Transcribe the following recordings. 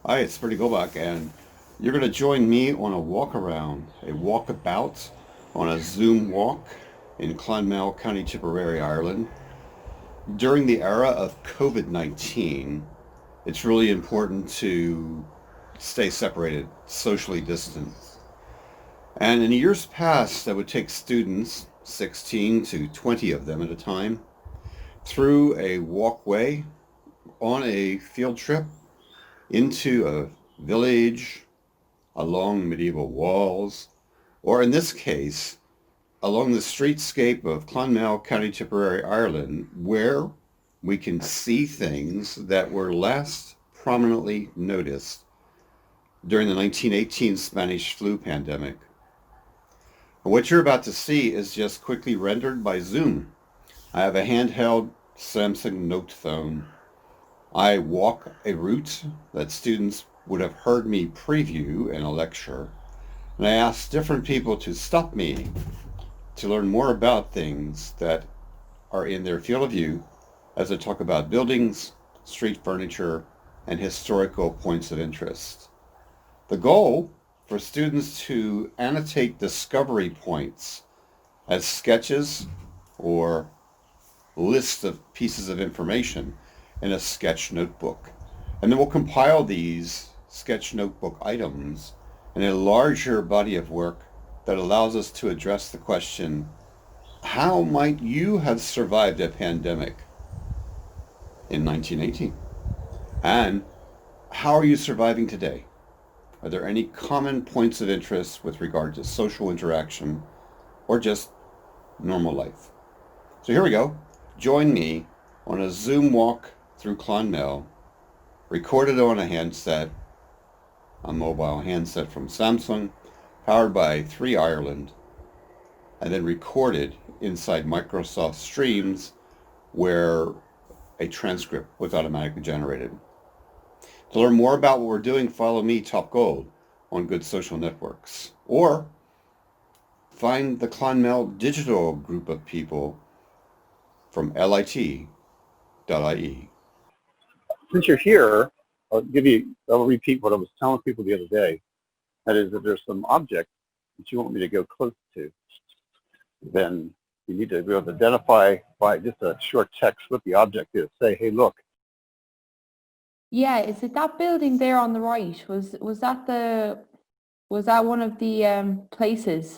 Hi, it's Freddie Gobach, and you're going to join me on a walk around, a walkabout on a Zoom walk in Clonmel, County Tipperary, Ireland. During the era of COVID-19, it's really important to stay separated, socially distant. And in years past, I would take students, 16 to 20 of them at a time, through a walkway on a field trip into a village along medieval walls, or in this case, along the streetscape of Clonmel, County Tipperary, Ireland, where we can see things that were last prominently noticed during the 1918 Spanish flu pandemic. And what you're about to see is just quickly rendered by Zoom. I have a handheld Samsung Note phone. I walk a route that students would have heard me preview in a lecture, and I ask different people to stop me to learn more about things that are in their field of view as I talk about buildings, street furniture, and historical points of interest. The goal for students to annotate discovery points as sketches or lists of pieces of information in a sketch notebook. And then we'll compile these sketch notebook items in a larger body of work that allows us to address the question, how might you have survived a pandemic in 1918? And how are you surviving today? Are there any common points of interest with regard to social interaction or just normal life? So here we go. Join me on a Zoom walk through Clonmel, recorded on a mobile handset from Samsung, powered by 3 Ireland, and then recorded inside Microsoft Streams where a transcript was automatically generated. To learn more about what we're doing, follow me, topgold, on good social networks. Or find the Clonmel Digital group of people from lit.ie. Since you're here, I'll repeat what I was telling people the other day. That is, that there's some object that you want me to go close to, then you need to be able to identify by just a short text what the object is. Say, hey, look. Yeah, is it that building there on the right? Was that one of the places?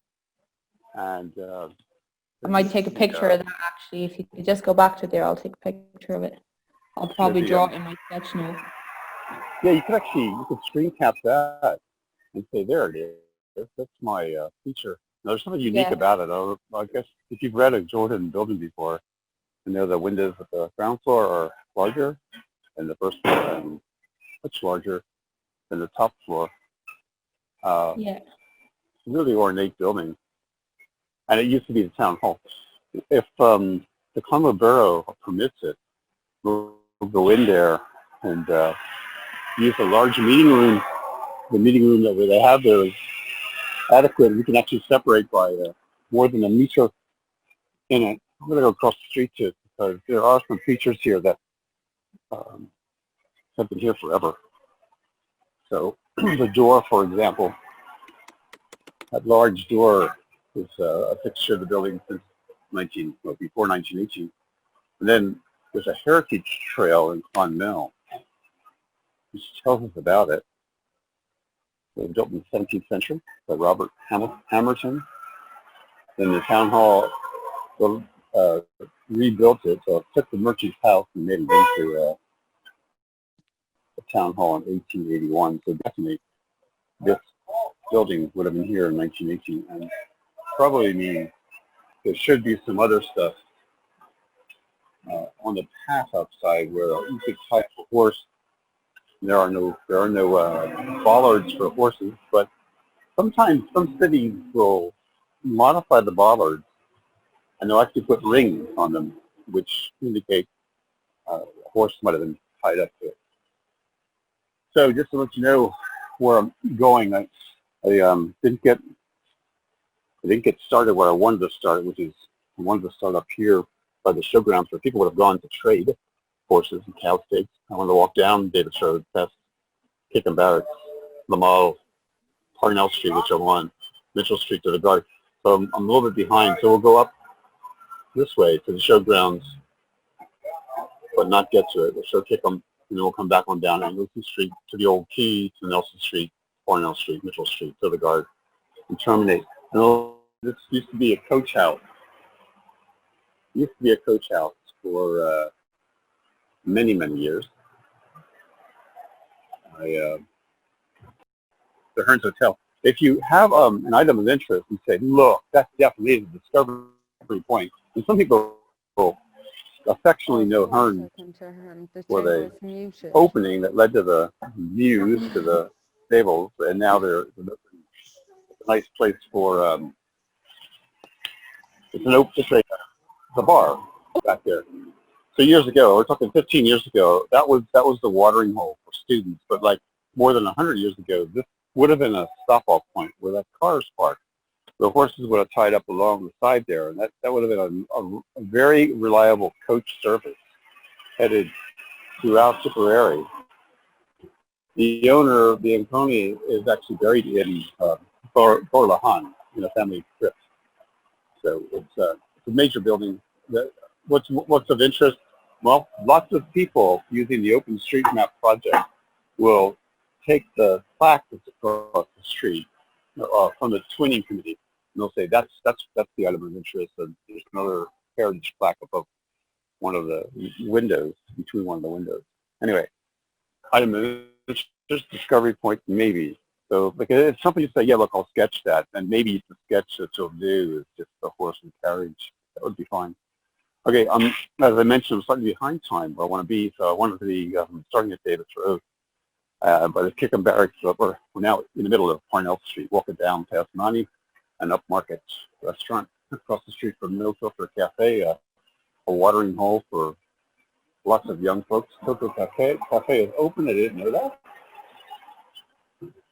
And I might take a picture of that actually. If you could just go back to there, I'll take a picture of it. I'll probably draw it in my sketch note. Yeah, you could screen cap that and say, there it is. That's my feature. Now, there's something unique about it. I guess if you've read a Jordan building before, you know the windows at the ground floor are larger and the first floor and much larger than the top floor. Really ornate building. And it used to be the town hall. If the Clonmel Borough permits it, we'll go in there and use a large meeting room. The meeting room that they have there is adequate. We can actually separate by more than a meter in it. I'm going to go across the street to it because there are some features here that have been here forever. So the door, for example, that large door is a fixture of the building since before 1918. And then there's a heritage trail in Clonmel, which tells us about it. It was built in the 17th century by Robert Hamilton. Then the town hall rebuilt it, so it took the merchant's house and made it into a town hall in 1881. So definitely this building would have been here in 1918, and probably means there should be some other stuff on the path outside where you could tie a horse. There are no bollards for horses, but sometimes some cities will modify the bollards and they'll actually put rings on them, which indicate a horse might have been tied up to it. So just to let you know where I'm going, I didn't get started where I wanted to start, which is I wanted to start up here by the showgrounds where people would have gone to trade horses and cow steaks. I wanted to walk down David Sherwood Test Kickham Barracks, Clonmel, Parnell Street, which I'm on, Mitchell Street to the garden. So I'm a little bit behind. So we'll go up this way to the showgrounds, but not get to it. We'll show Kickham, and then we'll come back on down Anglican Street to the old Key, to Nelson Street, Parnell Street, Mitchell Street, to the guard, and terminate. And this used to be a coach house. It used to be a coach house for many, many years. The Hearns Hotel. If you have an item of interest and say, look, that's definitely the discovery point, and some people affectionately know Hearns for the opening that led to the views to the stables, and now they're a nice place for it's a bar back there. So years ago, we're talking 15 years ago, that was the watering hole for students. But like more than 100 years ago, this would have been a stop-off point where that car is parked. The horses would have tied up along the side there, and that would have been a very reliable coach service headed throughout Tipperary. The owner of the Anconi is actually buried in Borlahan in a family crypt. So it's a major building. What's of interest? Well, lots of people using the OpenStreetMap project will take the plaque that's across the street from the twinning committee, and they'll say that's the item of interest. And there's another heritage plaque above one of the windows, between one of the windows. Anyway, item of interest, discovery point, maybe. So like, if somebody you say, yeah, look, I'll sketch that, and maybe the sketch that you'll do is just the horse and carriage. That would be fine. Okay, as I mentioned, I'm slightly behind time where I want to be, so I wanted to be starting at Davis Road. But the Kickham Barracks, we're now in the middle of Parnell Street, walking down past Monty and up Market Restaurant, across the street from Middle Filter Cafe, a watering hole for lots of young folks. Cocoa Cafe is open, I didn't know that.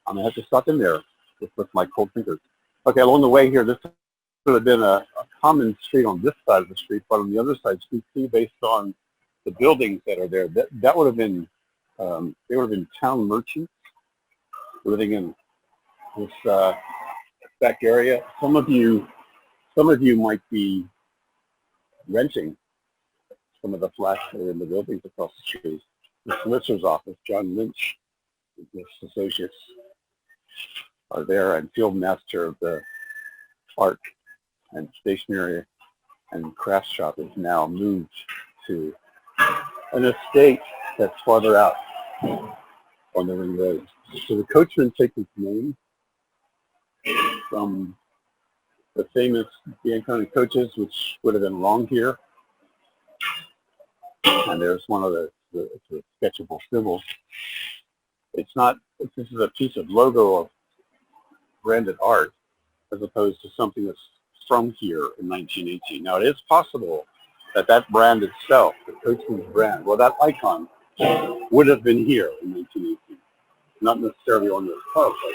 I'm going to have to suck in there with my cold fingers. Okay, along the way here, this would have been a common street on this side of the street, but on the other side, you see, based on the buildings that are there, that would have been, they would have been town merchants living in this back area. Some of you might be renting some of the flats that are in the buildings across the street. The solicitor's office, John Lynch, and his associates are there, and field master of the art and stationery and craft shop is now moved to an estate that's farther out on the ring road. So the coachman takes its name from the famous Bianconi coaches, which would have been long here. And there's one of the sketchable symbols. It's not, this is a piece of logo of branded art as opposed to something that's from here in 1918. Now, it is possible that that brand itself, the coachman's brand, well, that icon would have been here in 1918. Not necessarily on this pub, but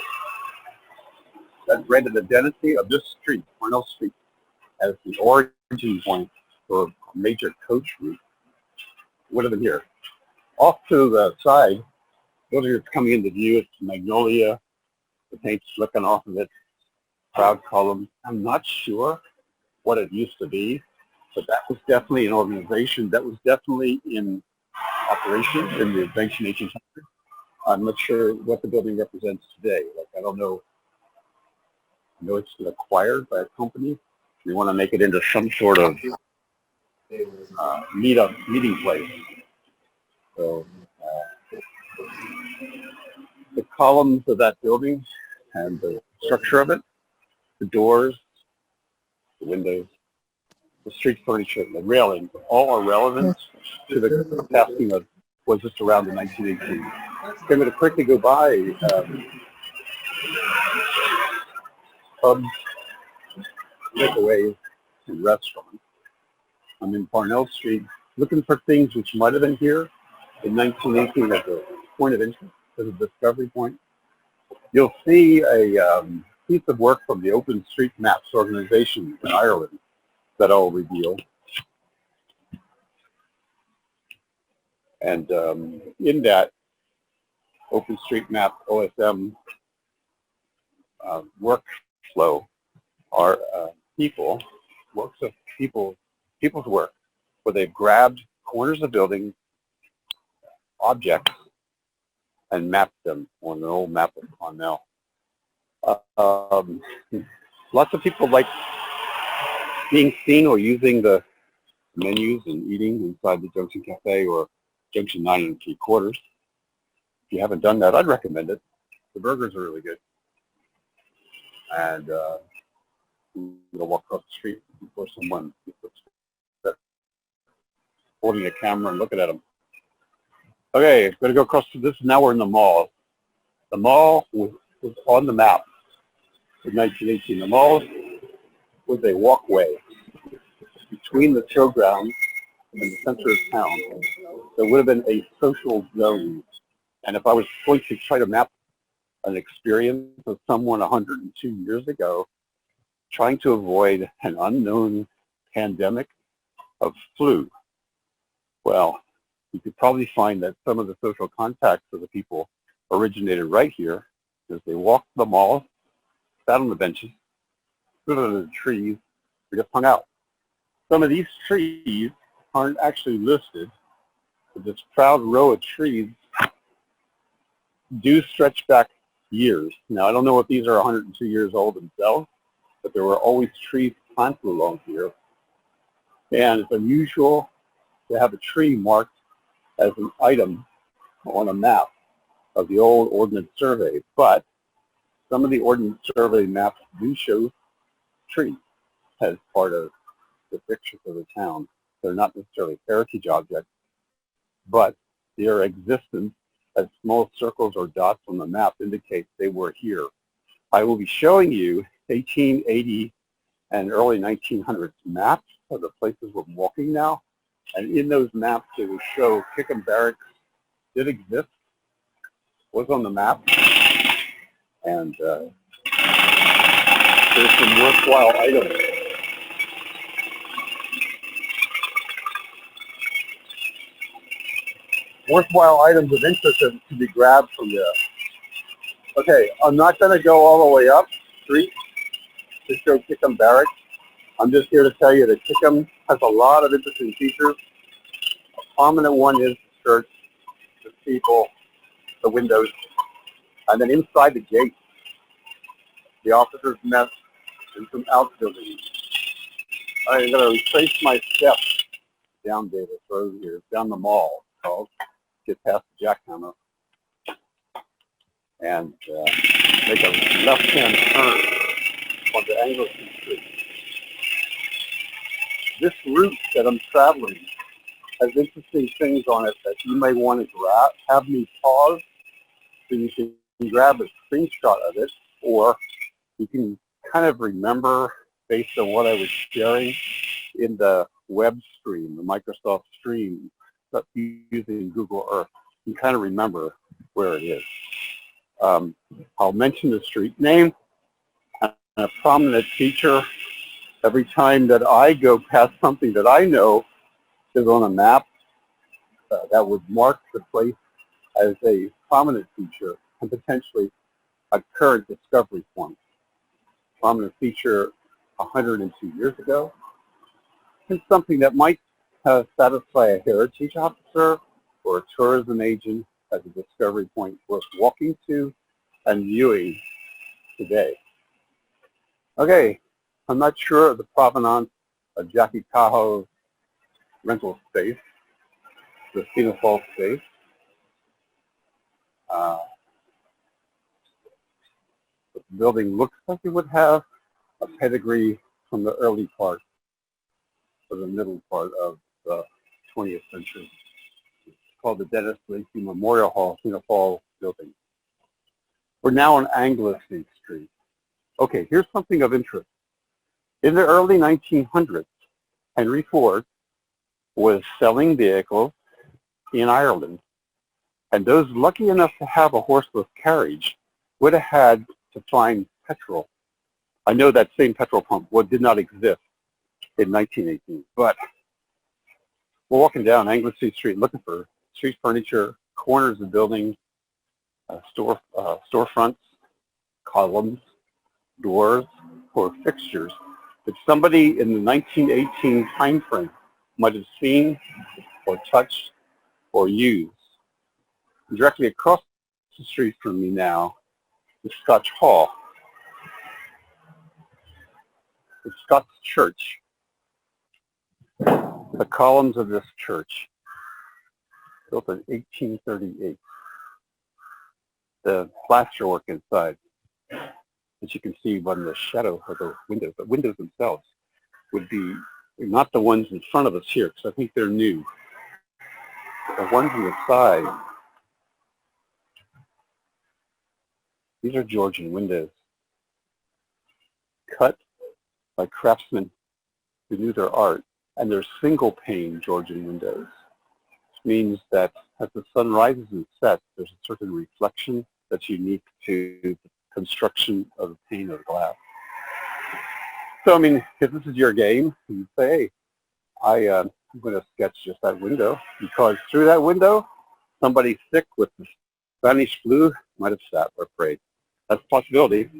that branded identity of this street, Parnell Street, as the origin point for a major coach route would have been here. Off to the side, building that's coming into view, it's Magnolia, the paint's slipping off of it, proud column. I'm not sure what it used to be, but that was definitely an organization that was definitely in operation in the 1800s. I'm not sure what the building represents today. Like, I don't know. I know it's been acquired by a company. We want to make it into some sort of meeting place. So the columns of that building and the structure of it, the doors, the windows, the street furniture, the railing, all are relevant to the casting of was just around in 1918. I'm going to quickly go by pubs, takeaways, and restaurants. I'm in Parnell Street looking for things which might have been here in 1918 as a point of interest, as a discovery point. You'll see a piece of work from the OpenStreetMaps organization in Ireland that I'll reveal. And in that, OpenStreetMap OSM workflow are people's work, where they've grabbed corners of buildings, objects, and mapped them on an old map of Clonmel. Lots of people like being seen or using the menus and eating inside the Junction Cafe or Junction 9 3/4. If you haven't done that, I'd recommend it. The burgers are really good. And I'm going to walk across the street before someone holding a camera and looking at them. Okay, I'm going to go across to this. Now we're in the mall. The mall was on the map in 1918. The mall was a walkway between the showground and the center of town. There would have been a social zone. And if I was going to try to map an experience of someone 102 years ago trying to avoid an unknown pandemic of flu, well, you could probably find that some of the social contacts of the people originated right here, as they walked the mall, sat on the benches, stood under the trees, they just hung out. Some of these trees aren't actually listed, but this proud row of trees do stretch back years. Now, I don't know if these are 102 years old themselves, but there were always trees planted along here. And it's unusual to have a tree marked as an item on a map of the old Ordnance Survey, but some of the Ordnance Survey maps do show trees as part of the picture of the town. They're not necessarily heritage objects, but their existence as small circles or dots on the map indicates they were here. I will be showing you 1880 and early 1900s maps of the places we're walking now. And in those maps, they will show Kickham Barracks did exist, was on the map, and there's some worthwhile items. Worthwhile items of interest to be grabbed from there. Okay, I'm not going to go all the way up street to show Kickham Barracks. I'm just here to tell you that Kickham has a lot of interesting features. A prominent one is the church, the steeple, the windows, and then inside the gate, the officers' mess, and some outbuildings. All right, I'm going to retrace my steps down Davis Road here, down the mall, called, get past the jackhammer, and make a left-hand turn onto Anglican Street. This route that I'm traveling has interesting things on it that you may want to have me pause so you can grab a screenshot of it, or you can kind of remember based on what I was sharing in the web stream, the Microsoft stream, using Google Earth. You can kind of remember where it is. I'll mention the street name, and a prominent feature every time that I go past something that I know is on a map that would mark the place as a prominent feature and potentially a current discovery point. Prominent feature 102 years ago, and something that might satisfy a heritage officer or a tourism agent as a discovery point worth walking to and viewing today. Okay, I'm not sure of the provenance of Jackie Tahoe's rental space, the Cena Falls space. The building looks like it would have a pedigree from the early part or the middle part of the 20th century. It's called the Dennis Lacey Memorial Hall, Cena Falls building. We're now on Anglican Street. Okay, here's something of interest. In the early 1900s, Henry Ford was selling vehicles in Ireland, and those lucky enough to have a horseless carriage would have had to find petrol. I know that same petrol pump did not exist in 1918, but we're walking down Anglesey Street looking for street furniture, corners of buildings, storefronts, columns, doors, or fixtures that somebody in the 1918 time frame might have seen or touched or used. Directly across the street from me now is Scotch Hall. The Scots Church. The columns of this church, built in 1838. The plasterwork inside, as you can see on the shadow of the windows themselves would be not the ones in front of us here, because I think they're new. The ones on the side, these are Georgian windows, cut by craftsmen who knew their art, and they're single pane Georgian windows, which means that as the sun rises and sets, there's a certain reflection that's unique to the construction of the pane of glass. So, I mean, if this is your game, you say, hey, I'm going to sketch just that window, because through that window, somebody sick with the Spanish flu might have sat or prayed. That's a possibility.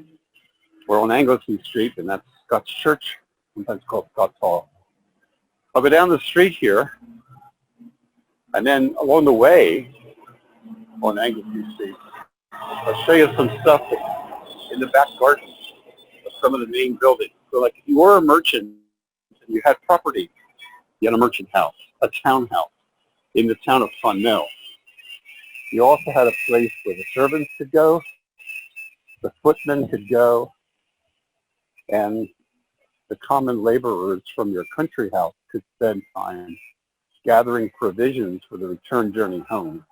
We're on Anglesey Street, and that's Scots Church, sometimes called Scots Hall. I'll go down the street here, and then along the way on Anglesey Street, I'll show you some stuff in the back garden of some of the main buildings. So like if you were a merchant and you had property, you had a merchant house, a townhouse in the town of Clonmel. You also had a place where the servants could go, the footmen could go, and the common laborers from your country house could spend time gathering provisions for the return journey home.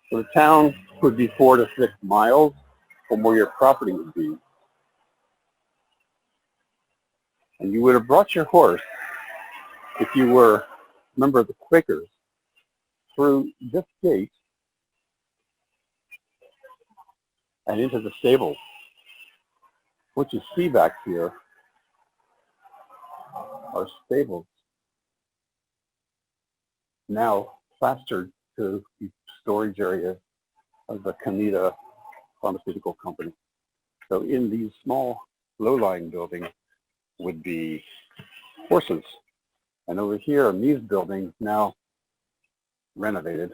So the town would be 4 to 6 miles from where your property would be. And you would have brought your horse, if you were a member of the Quakers, through this gate and into the stables. What you see back here are stables, now plastered to the storage area of the Comida pharmaceutical company. So in these small low-lying buildings would be horses. And over here in these buildings, now renovated,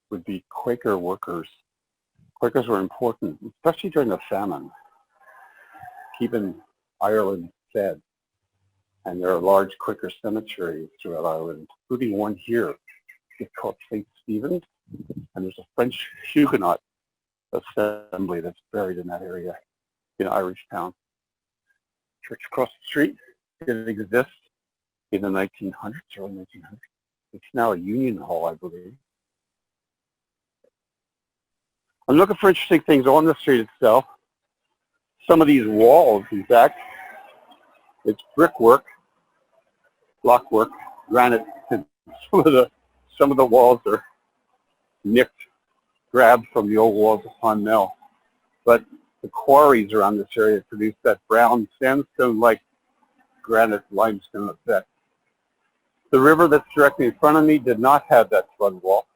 would be Quaker workers. Quakers were important, especially during the famine, keeping Ireland fed. And there are large Quaker cemeteries throughout Ireland, including one here. It's called St. Stephen's, and there's a French Huguenot assembly that's buried in that area in Irish Town. Church across the street didn't exist in the 1900s, early 1900s. It's now a union hall, I believe. I'm looking for interesting things on the street itself. Some of these walls, in fact, it's brickwork, blockwork, granite, and some of the walls are nicked, grabbed from the old walls of Clonmel. But the quarries around this area produce that brown sandstone-like granite limestone effect. The river that's directly in front of me did not have that flood wall.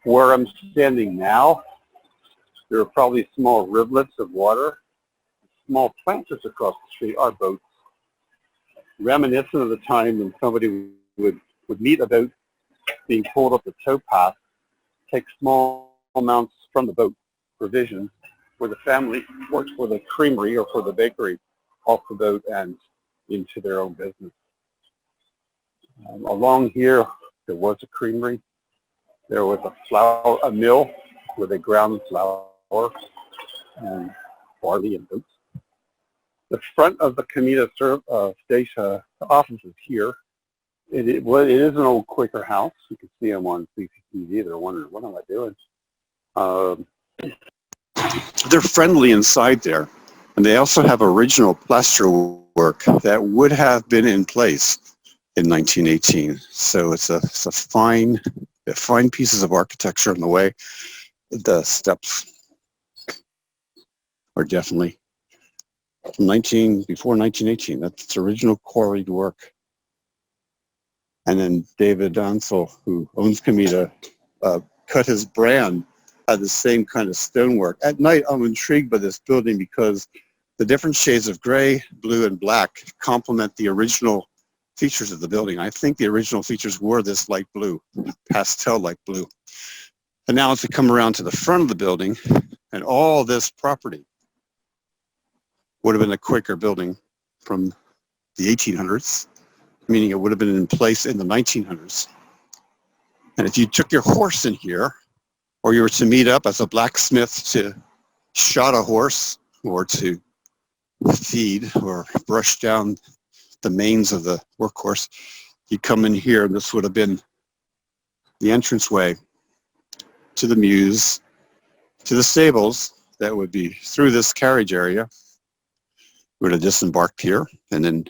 Where I'm standing now, there are probably small rivulets of water. Small planters across the street are boats, reminiscent of the time when somebody would meet a boat being pulled up the towpath, take small amounts from the boat, provisions, where the family worked for the creamery or for the bakery, off the boat and into their own business. Along here, there was a creamery. There was a mill where they ground flour and barley and oats. The front of the Comida station offices here. It is an old Quaker house. You can see them on CCTV. They're wondering, what am I doing? They're friendly inside there. And they also have original plaster work that would have been in place in 1918. So it's a fine pieces of architecture in the way. The steps are definitely before 1918. That's original quarried work. And then David Ansel, who owns Comida, cut his brand had the same kind of stonework. At night, I'm intrigued by this building because the different shades of gray, blue, and black complement the original features of the building. I think the original features were this light blue, pastel light blue. And now as we come around to the front of the building, and all this property would have been a Quaker building from the 1800s, meaning it would have been in place in the 1900s. And if you took your horse in here, or you were to meet up as a blacksmith to shod a horse or to feed or brush down the manes of the workhorse, you'd come in here, and this would have been the entranceway to the mews, to the stables that would be through this carriage area. We would have disembarked here, and then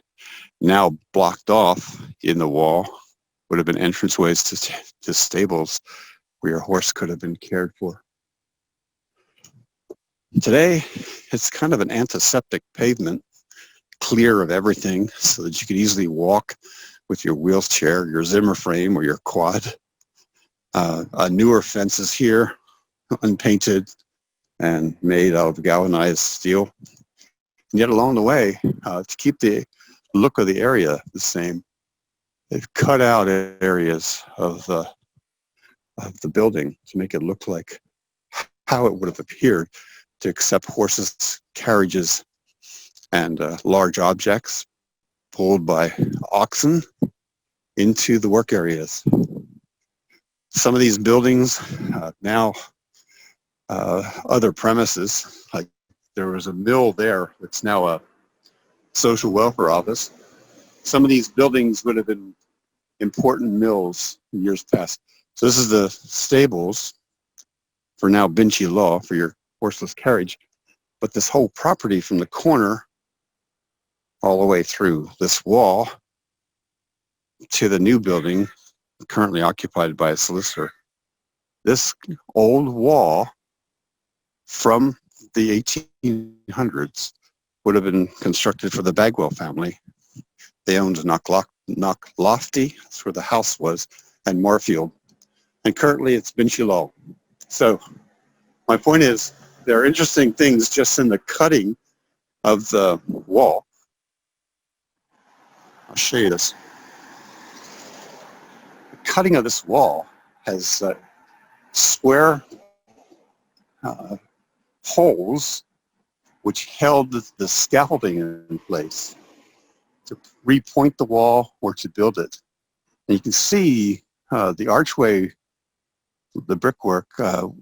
now blocked off in the wall would have been entranceways to stables where your horse could have been cared for. Today, it's kind of an antiseptic pavement, clear of everything so that you could easily walk with your wheelchair, your Zimmer frame, or your quad. A newer fence is here, unpainted and made out of galvanized steel. And yet along the way, to keep the look of the area the same, they've cut out areas of the building to make it look like how it would have appeared to accept horses, carriages, and large objects pulled by oxen into the work areas. Some of these buildings now other premises, like there was a mill there that's now a social welfare office. Some of these buildings would have been important mills in years past. So this is the stables for now Binchy Law for your horseless carriage. But this whole property from the corner all the way through this wall to the new building currently occupied by a solicitor. This old wall from the 1800s would have been constructed for the Bagwell family. They owned Knocklofty, that's where the house was, and Moorfield. And currently it's Binchy Law. So my point is, there are interesting things just in the cutting of the wall. I'll show you this. The cutting of this wall has square holes which held the scaffolding in place to repoint the wall or to build it. And you can see the archway, the brickwork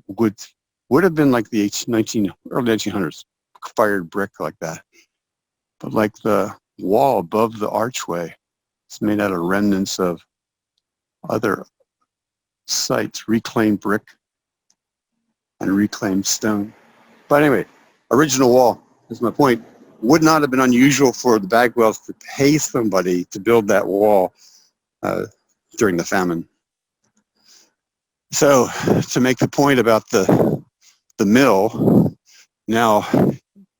would have been like the early 1900s, fired brick like that. But like the wall above the archway, it's made out of remnants of other sites, reclaimed brick and reclaimed stone. But anyway, original wall, is my point, would not have been unusual for the Bagwells to pay somebody to build that wall during the famine. So to make the point about the mill, now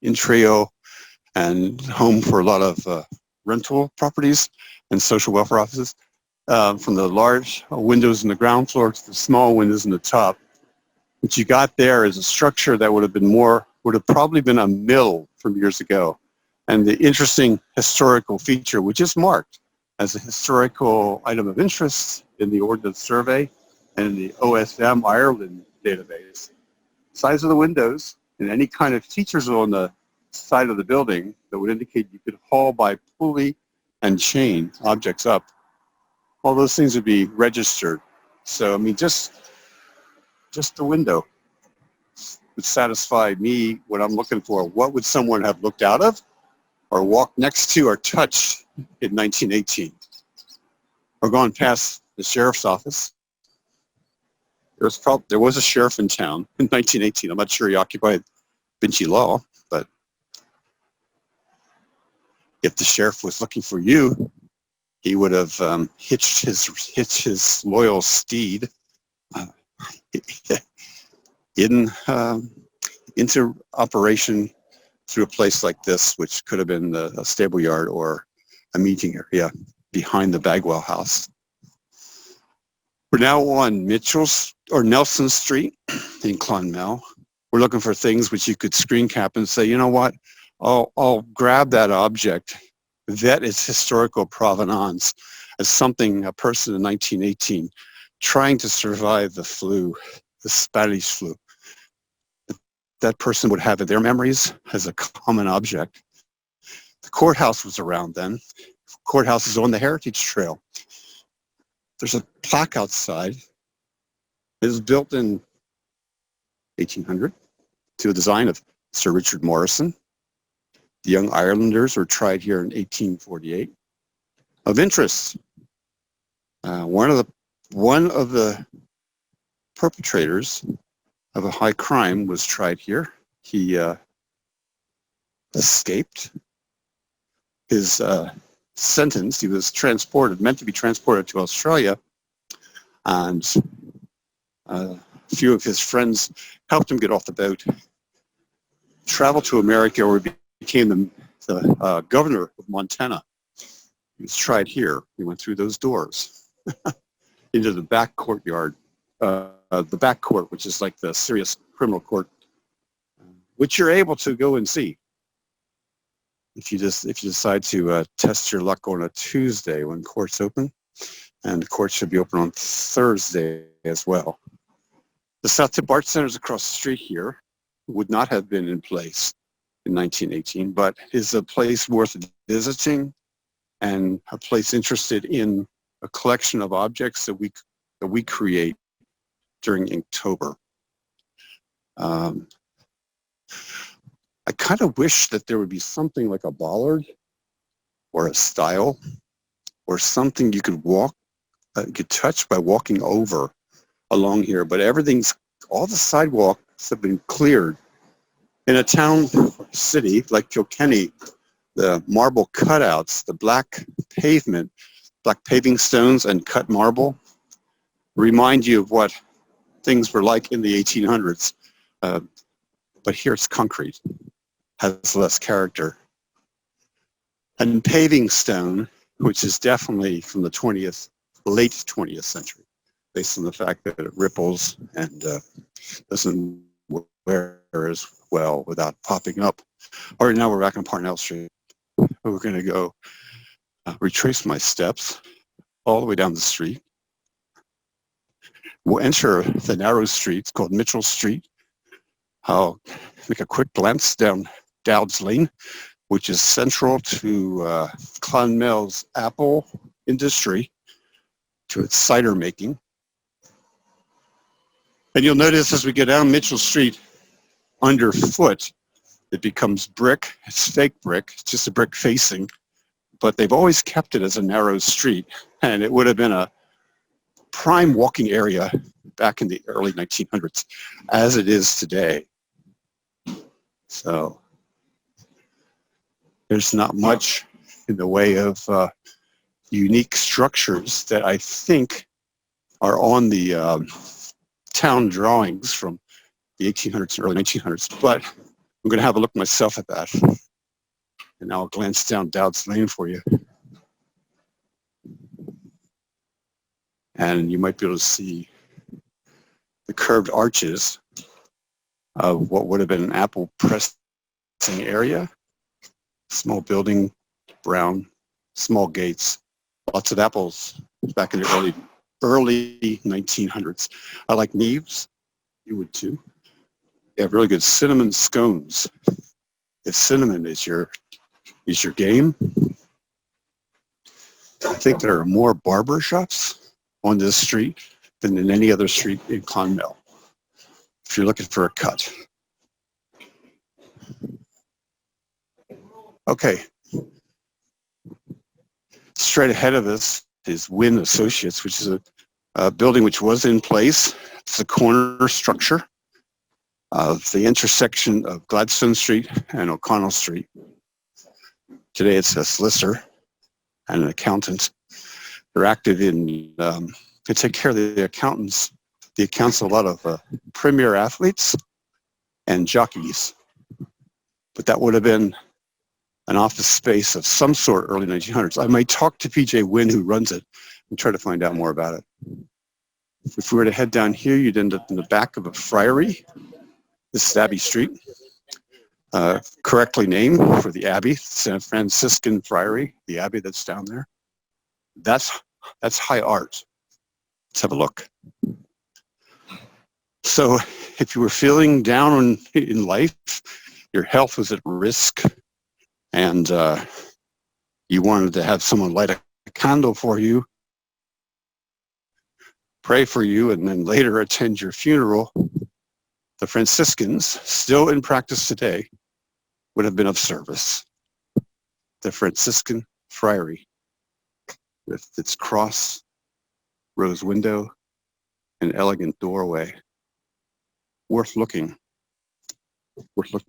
in Trio and home for a lot of rental properties and social welfare offices, from the large windows in the ground floor to the small windows in the top. What you got there is a structure that would have probably been a mill from years ago. And the interesting historical feature, which is marked as a historical item of interest in the Ordnance Survey and in the OSM Ireland database, size of the windows and any kind of features on the side of the building that would indicate you could haul by pulley and chain objects up. All those things would be registered. So, I mean, just the window would satisfy me what I'm looking for. What would someone have looked out of or walked next to or touched in 1918? Or gone past the sheriff's office. There was a sheriff in town in 1918. I'm not sure he occupied Binchy Law, but if the sheriff was looking for you, he would have hitched his loyal steed into operation through a place like this, which could have been a stable yard or a meeting area behind the Bagwell house. We're now on Nelson Street in Clonmel. We're looking for things which you could screen cap and say, you know what, I'll grab that object, vet its historical provenance as something, a person in 1918 trying to survive the flu, the Spanish flu. That person would have in their memories as a common object. The courthouse was around then. The courthouse is on the Heritage Trail. There's a plaque outside. It was built in 1800 to a design of Sir Richard Morrison. The Young Irelanders were tried here in 1848. Of interest, one of the perpetrators of a high crime was tried here. He escaped his sentence. He was meant to be transported to Australia, and a few of his friends helped him get off the boat, traveled to America, where he became the governor of Montana. He was tried here. He went through those doors into the back courtyard, the back court, which is like the serious criminal court, which you're able to go and see if you decide to test your luck on a Tuesday when courts open, and the court should be open on Thursday as well. The South Tip Art Center is across the street here. Would not have been in place in 1918, but is a place worth visiting and a place interested in a collection of objects that we create during Inktober. I kind of wish that there would be something like a bollard or a stile or something you could touch by walking over along here, but all the sidewalks have been cleared. In a town or city like Kilkenny, the marble cutouts, the black paving stones and cut marble remind you of what things were like in the 1800s. But here it's concrete, has less character. And paving stone, which is definitely from the late 20th century, based on the fact that it ripples and doesn't wear as well without popping up. All right, now we're back on Parnell Street. We're going to go retrace my steps all the way down the street. We'll enter the narrow street. It's called Mitchell Street. I'll make a quick glance down Dowd's Lane, which is central to Clonmel's apple industry, to its cider making. And you'll notice as we go down Mitchell Street, underfoot, it becomes brick. It's fake brick. It's just a brick facing. But they've always kept it as a narrow street. And it would have been a prime walking area back in the early 1900s, as it is today. So there's not much in the way of unique structures that I think are on the town drawings from the 1800s and early 1900s, but I'm going to have a look myself at that. And I'll glance down Dowd's Lane for you. And you might be able to see the curved arches of what would have been an apple pressing area. Small building, brown, small gates, lots of apples back in the early 1900s. I like Neves. You would too. They have really good cinnamon scones. If cinnamon is your game, I think there are more barber shops on this street than in any other street in Clonmel, if you're looking for a cut. Okay. Straight ahead of us is Wynn Associates, which is a building which was in place. It's a corner structure of the intersection of Gladstone Street and O'Connell Street. Today it's a solicitor and an accountant. They're active in, they take care of the accounts of a lot of premier athletes and jockeys. But that would have been an office space of some sort early 1900s. I might talk to PJ Wynn, who runs it, and try to find out more about it. If we were to head down here, you'd end up in the back of a friary. This is Abbey Street, correctly named for the Abbey, San Franciscan Friary, the Abbey that's down there. That's high art. Let's have a look. So if you were feeling down in life, your health was at risk, and you wanted to have someone light a candle for you, pray for you, and then later attend your funeral, the Franciscans, still in practice today, would have been of service. The Franciscan Friary, with its cross, rose window, and elegant doorway. Worth looking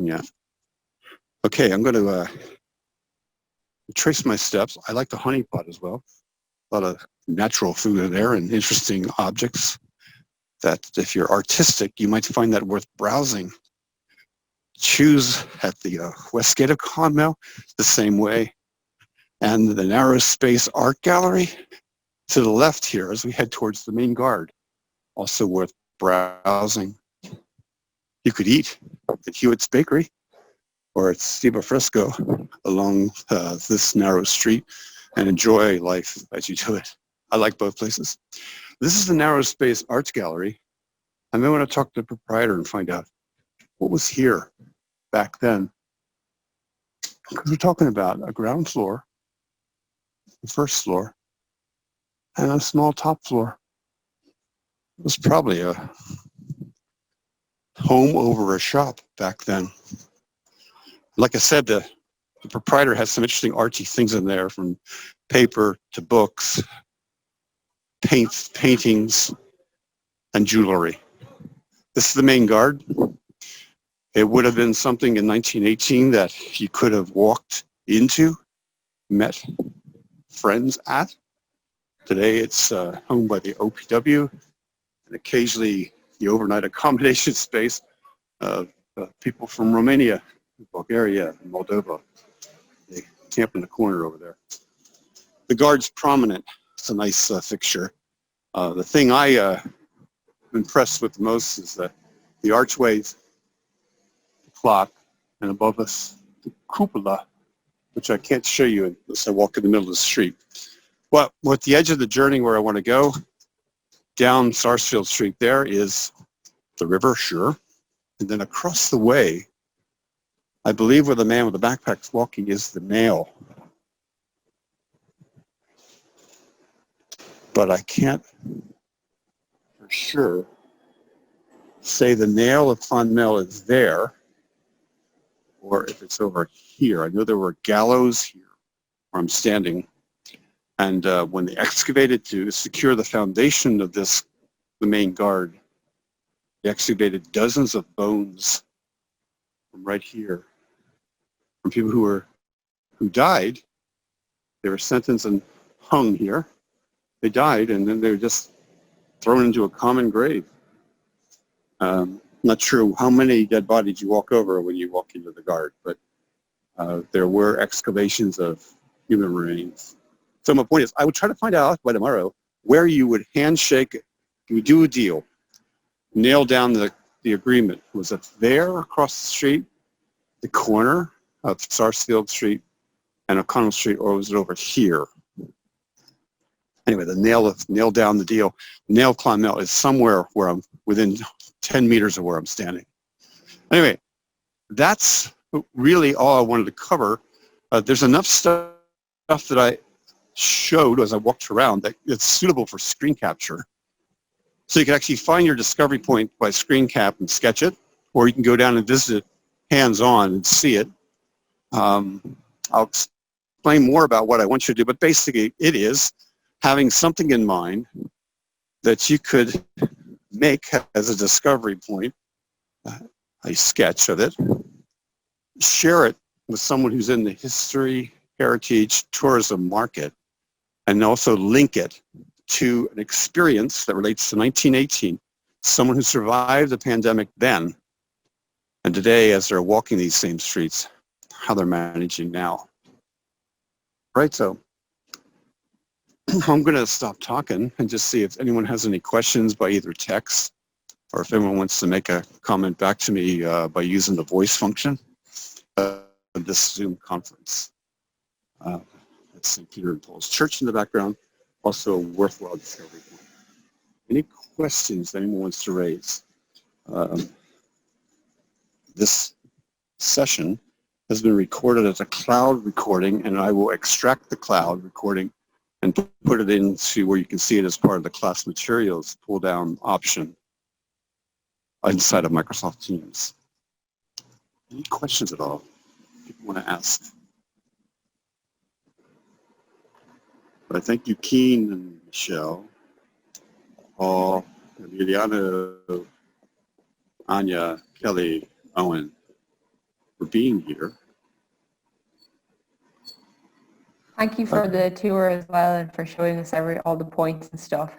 at. Okay, I'm going to trace my steps. I like the honey pot as well. A lot of natural food in there and interesting objects that if you're artistic, you might find that worth browsing. Choose at the West Gate of Clonmel the same way. And the narrow space art gallery to the left here as we head towards the main guard, also worth browsing. You could eat at Hewitt's Bakery or at Steve Fresco along this narrow street and enjoy life as you do it. I like both places. This is the Narrow Space Arts Gallery. I may want to talk to the proprietor and find out what was here back then. Because we're talking about a ground floor, the first floor, and a small top floor. It was probably a home over a shop back then. Like I said, the proprietor has some interesting artsy things in there, from paper to books, paintings, and jewelry. This is the main guard. It would have been something in 1918 that you could have walked into, met friends at. Today it's owned by the OPW, and occasionally the overnight accommodation space of people from Romania, Bulgaria, and Moldova. They camp in the corner over there. The guard's prominent. It's a nice fixture. The thing I'm impressed with the most is the archways, the clock, and above us, the cupola, which I can't show you unless I walk in the middle of the street. Well, at the edge of the journey where I want to go, down Sarsfield Street there is the river, sure. And then across the way, I believe where the man with the backpack's walking is the nail. But I can't for sure say the nail of Clonmel is there or if it's over here. I know there were gallows here where I'm standing. And when they excavated to secure the foundation of this, the main guard, they excavated dozens of bones from right here, from people who died. They were sentenced and hung here. They died, and then they were just thrown into a common grave. Not sure how many dead bodies you walk over when you walk into the guard, but there were excavations of human remains. So my point is, I would try to find out by tomorrow where you would handshake, you would do a deal, nail down the agreement. Was it there across the street, the corner of Sarsfield Street and O'Connell Street, or was it over here? Anyway, the nail down the deal. Nail Clonmel is somewhere where I'm within 10 meters of where I'm standing. Anyway, that's really all I wanted to cover. There's enough stuff that I showed as I walked around that it's suitable for screen capture. So you can actually find your discovery point by screen cap and sketch it, or you can go down and visit it hands-on and see it. I'll explain more about what I want you to do, but basically it is having something in mind that you could make as a discovery point, a sketch of it, share it with someone who's in the history, heritage, tourism market, and also link it to an experience that relates to 1918, someone who survived the pandemic then, and today as they're walking these same streets, how they're managing now. Right, so I'm going to stop talking and just see if anyone has any questions by either text or if anyone wants to make a comment back to me by using the voice function of this Zoom conference. That's St. Peter and Paul's Church in the background, also a worthwhile discovery point. Any questions that anyone wants to raise? This session has been recorded as a cloud recording, and I will extract the cloud recording and put it into where you can see it as part of the class materials pull-down option inside of Microsoft Teams. Any questions at all people want to ask? But I thank you, Keen and Michelle, Paul, Emiliano, Anya, Kelly, Owen, for being here. Thank you for the tour as well and for showing us all the points and stuff.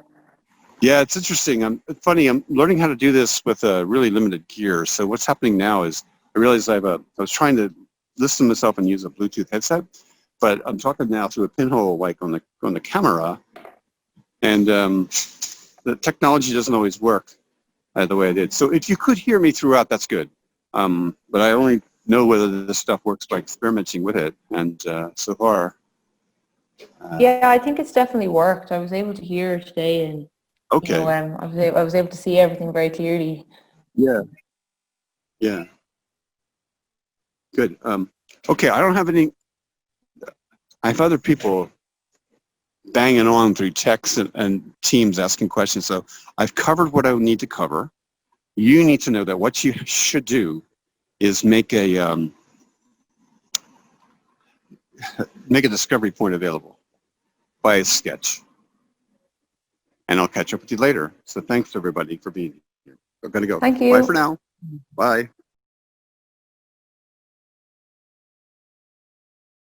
Yeah, it's interesting. It's funny, I'm learning how to do this with a really limited gear. So what's happening now is I realized I was trying to listen to myself and use a Bluetooth headset, but I'm talking now through a pinhole like on the camera, and the technology doesn't always work the way it did. So if you could hear me throughout, that's good. But I only know whether this stuff works by experimenting with it, and so far. Yeah, I think it's definitely worked. I was able to hear today, and Okay. you know, I was able to see everything very clearly. Yeah. Yeah. Good. Okay, I don't have any. I have other people banging on through text and Teams asking questions. So I've covered what I need to cover. You need to know that what you should do is make a discovery point available by a sketch. And I'll catch up with you later. So thanks everybody for being here. I'm going to go. Thank you. Bye for now. Bye.